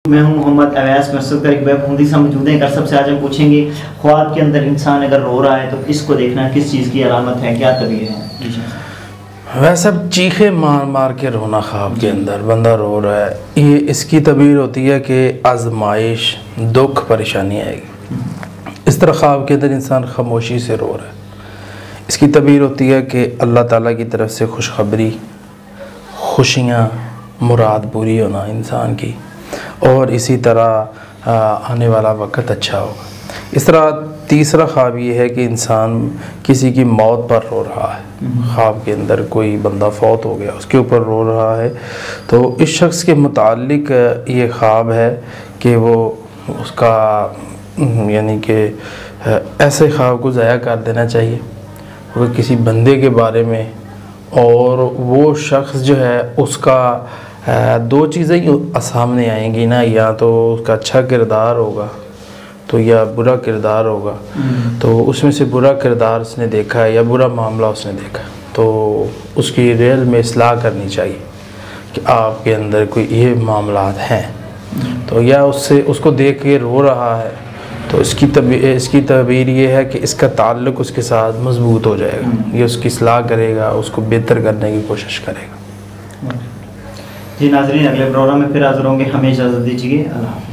میں ہوں محمد اویس مسجد کا ایک ویب ہندی سے موجود ہیں سب سے آج ہم پوچھیں گے خواب کے اندر انسان اگر رو رہا ہے تو اس کو دیکھنا کس چیز کی علامت ہے، کیا تعبیر ہے؟ ویسے چیخے مار مار کے رونا خواب کے اندر بندہ رو رہا ہے، یہ اس کی تعبیر ہوتی ہے کہ آزمائش دکھ پریشانی آئے گی۔ اس طرح خواب کے اندر انسان خاموشی سے رو رہا ہے، اس کی تعبیر ہوتی ہے کہ اللہ تعالیٰ کی طرف سے خوشخبری، خوشیاں، مراد پوری ہونا انسان کی، اور اسی طرح آنے والا وقت اچھا ہوگا۔ اس طرح تیسرا خواب یہ ہے کہ انسان کسی کی موت پر رو رہا ہے، خواب کے اندر کوئی بندہ فوت ہو گیا اس کے اوپر رو رہا ہے، تو اس شخص کے متعلق یہ خواب ہے کہ وہ اس کا یعنی کہ ایسے خواب کو ضائع کر دینا چاہیے وہ کسی بندے کے بارے میں، اور وہ شخص جو ہے اس کا دو چیزیں ہی سامنے آئیں گی نا، یا تو اس کا اچھا کردار ہوگا تو یا برا کردار ہوگا، تو اس میں سے برا کردار اس نے دیکھا ہے یا برا معاملہ اس نے دیکھا ہے، تو اس کی ریل میں اصلاح کرنی چاہیے کہ آپ کے اندر کوئی یہ معاملات ہیں، تو یا اس کو دیکھ کے رو رہا ہے تو اس کی تعبیر یہ ہے کہ اس کا تعلق اس کے ساتھ مضبوط ہو جائے گا، یہ اس کی اصلاح کرے گا، اس کو بہتر کرنے کی کوشش کرے گا۔ جی ناظرین، اگلے پروگرام میں پھر حاضر ہوں گے، ہمیں اجازت دیجیے، اللہ حافظ۔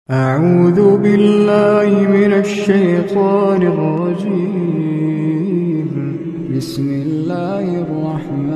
اعوذ باللہ من الشیطان الرجیم، بسم اللہ الرحمن